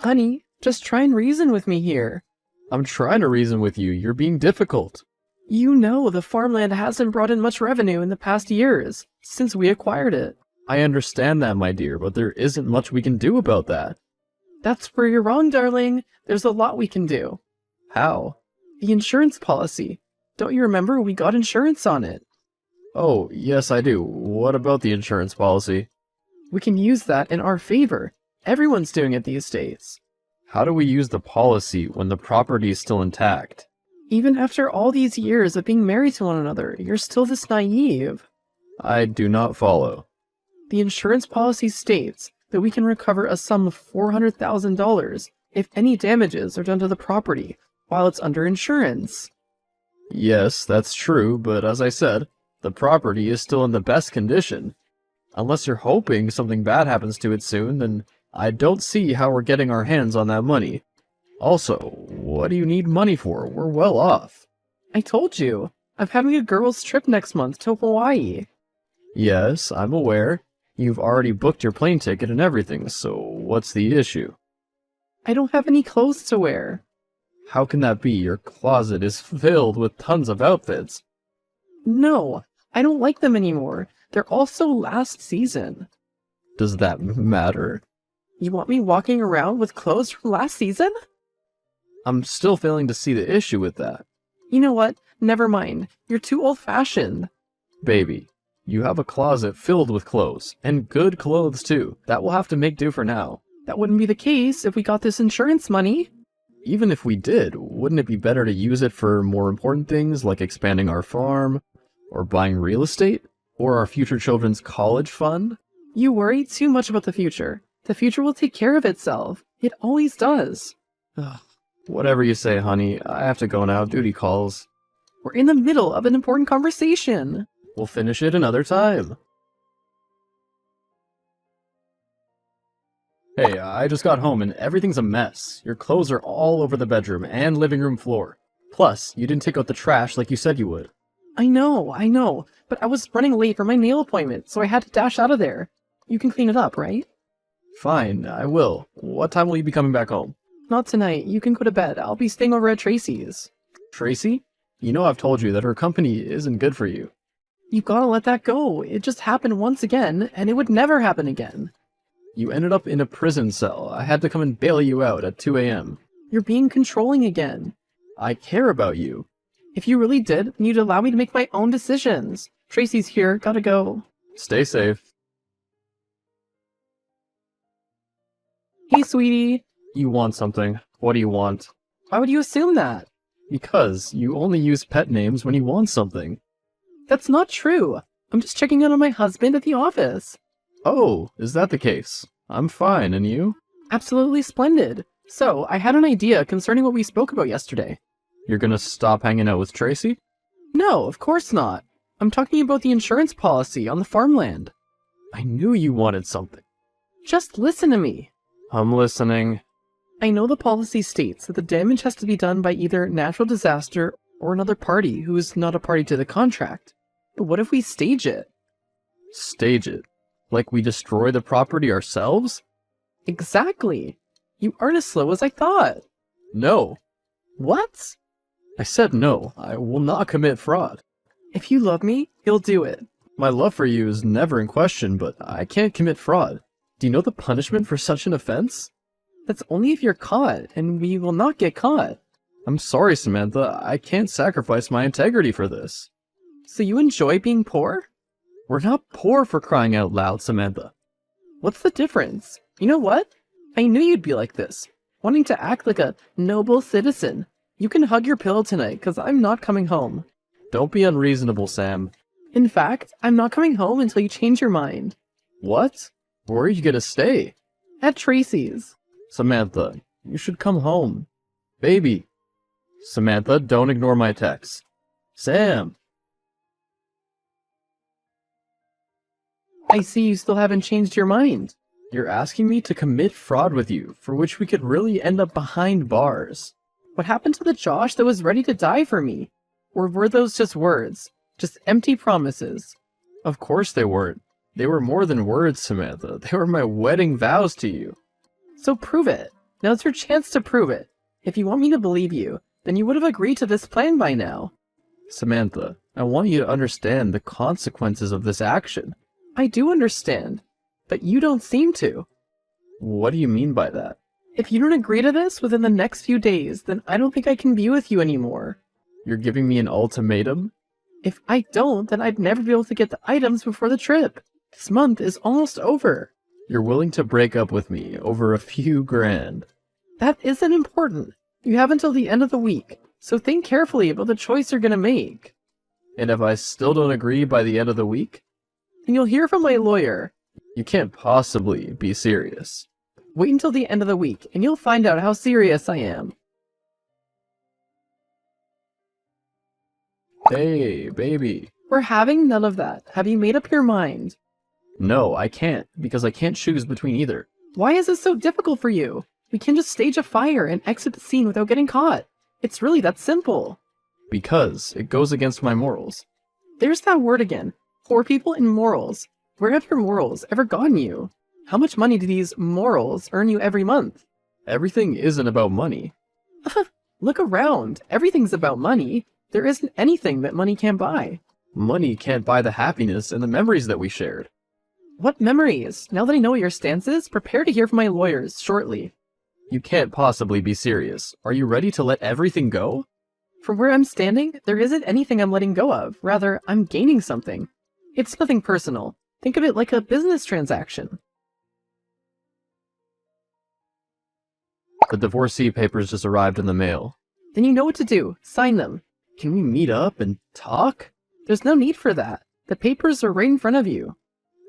Honey, just try and reason with me here. I'm trying to reason with you. You're being difficult. You know the farmland hasn't brought in much revenue in the past years, since we acquired it. I understand that, my dear, but there isn't much we can do about that. That's where you're wrong, darling. There's a lot we can do. How? The insurance policy. Don't you remember we got insurance on it? Oh, yes, I do. What about the insurance policy? We can use that in our favor. Everyone's doing it these days. How do we use the policy when the property is still intact? Even after all these years of being married to one another, you're still this naive. I do not follow. The insurance policy states that we can recover a sum of $400,000 if any damages are done to the property while it's under insurance. Yes, that's true, but as I said, the property is still in the best condition. Unless you're hoping something bad happens to it soon, then I don't see how we're getting our hands on that money. Also, what do you need money for? We're well off. I told you, I'm having a girls' trip next month to Hawaii. Yes, I'm aware. You've already booked your plane ticket and everything, so what's the issue? I don't have any clothes to wear. How can that be? Your closet is filled with tons of outfits. No, I don't like them anymore. They're also last season. Does that matter? You want me walking around with clothes from last season? I'm still failing to see the issue with that. You know what? Never mind. You're too old-fashioned. Baby, you have a closet filled with clothes, and good clothes too. That will have to make do for now. That wouldn't be the case if we got this insurance money. Even if we did, wouldn't it be better to use it for more important things like expanding our farm, or buying real estate, or our future children's college fund? You worry too much about the future. The future will take care of itself. It always does. Ugh. Whatever you say, honey. I have to go now. Duty calls. We're in the middle of an important conversation. We'll finish it another time. Hey, I just got home and everything's a mess. Your clothes are all over the bedroom and living room floor. Plus, you didn't take out the trash like you said you would. I know, but I was running late for my nail appointment, so I had to dash out of there. You can clean it up, right? Fine, I will. What time will you be coming back home? Not tonight. You can go to bed. I'll be staying over at Tracy's. Tracy? You know I've told you that her company isn't good for you. You gotta let that go. It just happened once again, and it would never happen again. You ended up in a prison cell. I had to come and bail you out at 2 a.m. You're being controlling again. I care about you. If you really did, then you'd allow me to make my own decisions. Tracy's here. Gotta go. Stay safe. Hey, sweetie. You want something. What do you want? Why would you assume that? Because you only use pet names when you want something. That's not true. I'm just checking in on my husband at the office. Oh, is that the case? I'm fine, and you? Absolutely splendid. So, I had an idea concerning what we spoke about yesterday. You're gonna stop hanging out with Tracy? No, of course not. I'm talking about the insurance policy on the farmland. I knew you wanted something. Just listen to me. I'm listening. I know the policy states that the damage has to be done by either natural disaster or another party who is not a party to the contract. But what if we stage it? Stage it? Like we destroy the property ourselves? Exactly. You aren't as slow as I thought. No. What? I said no. I will not commit fraud. If you love me, you'll do it. My love for you is never in question, but I can't commit fraud. Do you know the punishment for such an offense? That's only if you're caught, and we will not get caught. I'm sorry, Samantha. I can't sacrifice my integrity for this. So you enjoy being poor? We're not poor, for crying out loud, Samantha. What's the difference? You know what? I knew you'd be like this, wanting to act like a noble citizen. You can hug your pillow tonight, because I'm not coming home. Don't be unreasonable, Sam. In fact, I'm not coming home until you change your mind. What? Where are you gonna stay? At Tracy's. Samantha, you should come home. Baby. Samantha, don't ignore my text. Sam. I see you still haven't changed your mind. You're asking me to commit fraud with you, for which we could really end up behind bars. What happened to the Josh that was ready to die for me? Or were those just words? Just empty promises? Of course they weren't. They were more than words, Samantha. They were my wedding vows to you. So prove it. Now's your chance to prove it. If you want me to believe you, then you would have agreed to this plan by now. Samantha, I want you to understand the consequences of this action. I do understand, but you don't seem to. What do you mean by that? If you don't agree to this within the next few days, then I don't think I can be with you anymore. You're giving me an ultimatum? If I don't, then I'd never be able to get the items before the trip. This month is almost over. You're willing to break up with me over a few grand. That isn't important. You have until the end of the week, so think carefully about the choice you're gonna make. And if I still don't agree by the end of the week? Then you'll hear from my lawyer. You can't possibly be serious. Wait until the end of the week, and you'll find out how serious I am. Hey, baby. We're having none of that. Have you made up your mind? No, I can't, because I can't choose between either. Why is this so difficult for you? We can just stage a fire and exit the scene without getting caught. It's really that simple. Because it goes against my morals. There's that word again. Poor people and morals. Where have your morals ever gotten you? How much money do these morals earn you every month? Everything isn't about money. Look around. Everything's about money. There isn't anything that money can't buy. Money can't buy the happiness and the memories that we shared. What memories? Now that I know what your stance is, prepare to hear from my lawyers shortly. You can't possibly be serious. Are you ready to let everything go? From where I'm standing, there isn't anything I'm letting go of. Rather, I'm gaining something. It's nothing personal. Think of it like a business transaction. The divorcee papers just arrived in the mail. Then you know what to do. Sign them. Can we meet up and talk? There's no need for that. The papers are right in front of you.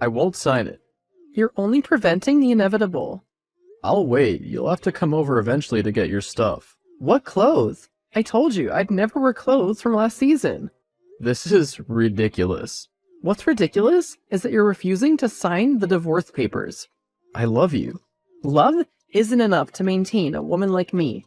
I won't sign it. You're only preventing the inevitable. I'll wait. You'll have to come over eventually to get your stuff. What clothes? I told you I'd never wear clothes from last season. This is ridiculous. What's ridiculous is that you're refusing to sign the divorce papers. I love you. Love isn't enough to maintain a woman like me.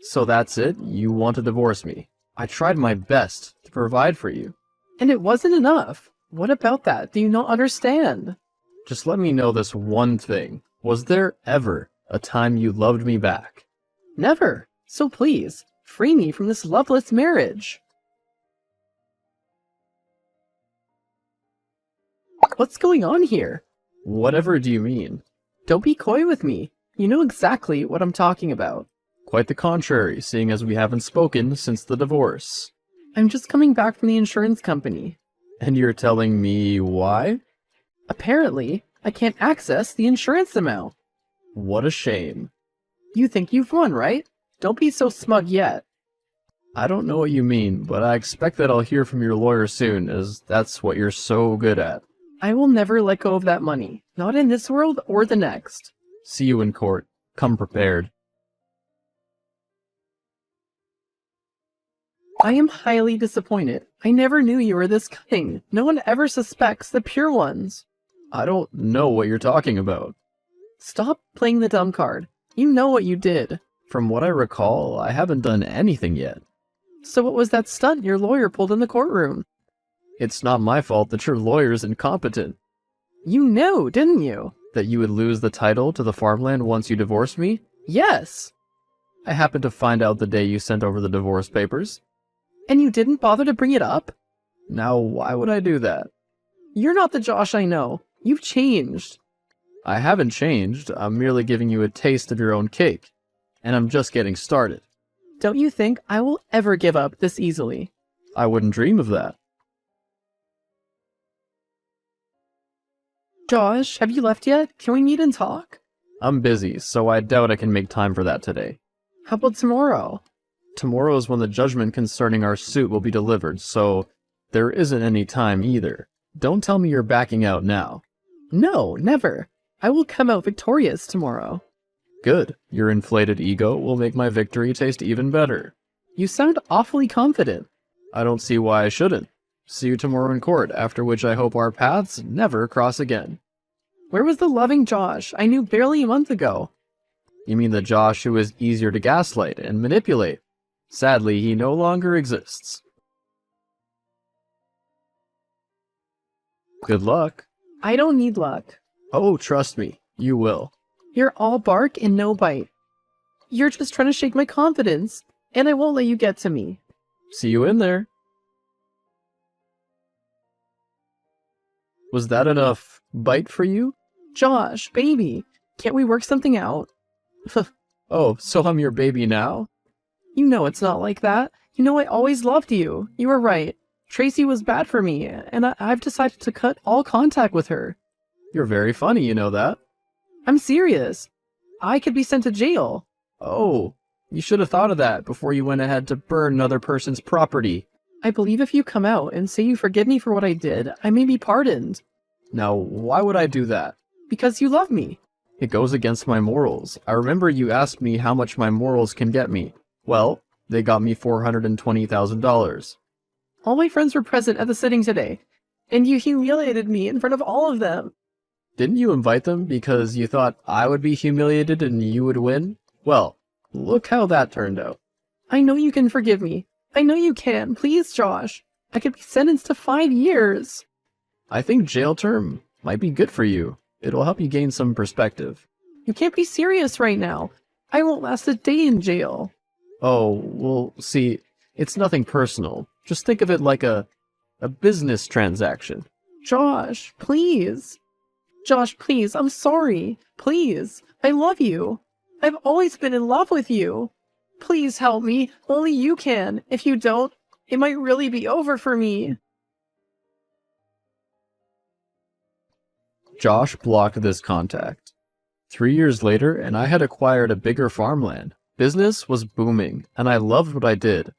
So that's it? You want to divorce me? I tried my best to provide for you. And it wasn't enough. What about that? Do you not understand? Just let me know this one thing. Was there ever a time you loved me back? Never. So please, free me from this loveless marriage. What's going on here? Whatever do you mean? Don't be coy with me. You know exactly what I'm talking about. Quite the contrary, seeing as we haven't spoken since the divorce. I'm just coming back from the insurance company. And you're telling me why? Apparently, I can't access the insurance amount. What a shame. You think you've won, right? Don't be so smug yet. I don't know what you mean, but I expect that I'll hear from your lawyer soon, as that's what you're so good at. I will never let go of that money. Not in this world or the next. See you in court. Come prepared. I am highly disappointed. I never knew you were this cunning. No one ever suspects the pure ones. I don't know what you're talking about. Stop playing the dumb card. You know what you did. From what I recall, I haven't done anything yet. So what was that stunt your lawyer pulled in the courtroom? It's not my fault that your lawyer's incompetent. You know, didn't you? That you would lose the title to the farmland once you divorced me? Yes. I happened to find out the day you sent over the divorce papers. And you didn't bother to bring it up? Now, why would I do that? You're not the Josh I know. You've changed. I haven't changed. I'm merely giving you a taste of your own cake. And I'm just getting started. Don't you think I will ever give up this easily? I wouldn't dream of that. Josh, have you left yet? Can we meet and talk? I'm busy, so I doubt I can make time for that today. How about tomorrow? Tomorrow is when the judgment concerning our suit will be delivered, so there isn't any time either. Don't tell me you're backing out now. No, never. I will come out victorious tomorrow. Good. Your inflated ego will make my victory taste even better. You sound awfully confident. I don't see why I shouldn't. See you tomorrow in court, after which I hope our paths never cross again. Where was the loving Josh I knew barely a month ago? You mean the Josh who is easier to gaslight and manipulate? Sadly, he no longer exists. Good luck. I don't need luck. Oh, trust me, you will. You're all bark and no bite. You're just trying to shake my confidence, and I won't let you get to me. See you in there. Was that enough bite for you? Josh, baby, can't we work something out? Oh, so I'm your baby now? You know it's not like that. You know I always loved you. You were right. Tracy was bad for me, and I've decided to cut all contact with her. You're very funny, you know that? I'm serious. I could be sent to jail. Oh, you should have thought of that before you went ahead to burn another person's property. I believe if you come out and say you forgive me for what I did, I may be pardoned. Now, why would I do that? Because you love me. It goes against my morals. I remember you asked me how much my morals can get me. Well, they got me $420,000. All my friends were present at the sitting today, and you humiliated me in front of all of them. Didn't you invite them because you thought I would be humiliated and you would win? Well, look how that turned out. I know you can forgive me. I know you can. Please, Josh. I could be sentenced to 5 years. I think jail term might be good for you. It'll help you gain some perspective. You can't be serious right now. I won't last a day in jail. Oh, well, see, it's nothing personal. Just think of it like a business transaction. Josh, please. Josh, please, I'm sorry. Please, I love you. I've always been in love with you. Please help me. Only you can. If you don't, it might really be over for me. Josh blocked this contact. 3 years later, and I had acquired a bigger farmland. Business was booming, and I loved what I did.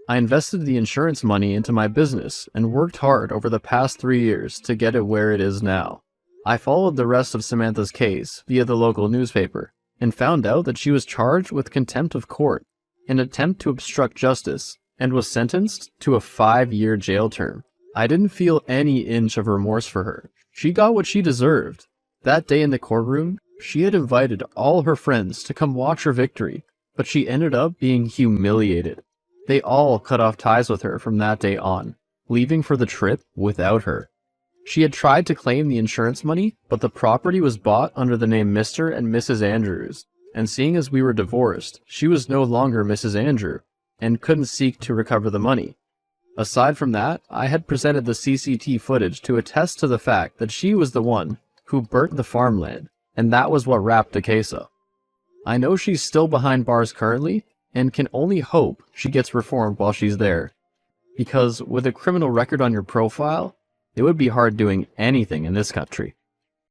I invested the insurance money into my business and worked hard over the past 3 years to get it where it is now. I followed the rest of Samantha's case via the local newspaper and found out that she was charged with contempt of court, an attempt to obstruct justice, and was sentenced to a 5-year jail term. I didn't feel any inch of remorse for her. She got what she deserved. That day in the courtroom, she had invited all her friends to come watch her victory, but she ended up being humiliated. They all cut off ties with her from that day on, leaving for the trip without her. She had tried to claim the insurance money, but the property was bought under the name Mr. and Mrs. Andrews, and seeing as we were divorced, she was no longer Mrs. Andrew, and couldn't seek to recover the money. Aside from that, I had presented the CCTV footage to attest to the fact that she was the one who burnt the farmland, and that was what wrapped the case up. I know she's still behind bars currently, and can only hope she gets reformed while she's there. Because with a criminal record on your profile, it would be hard doing anything in this country.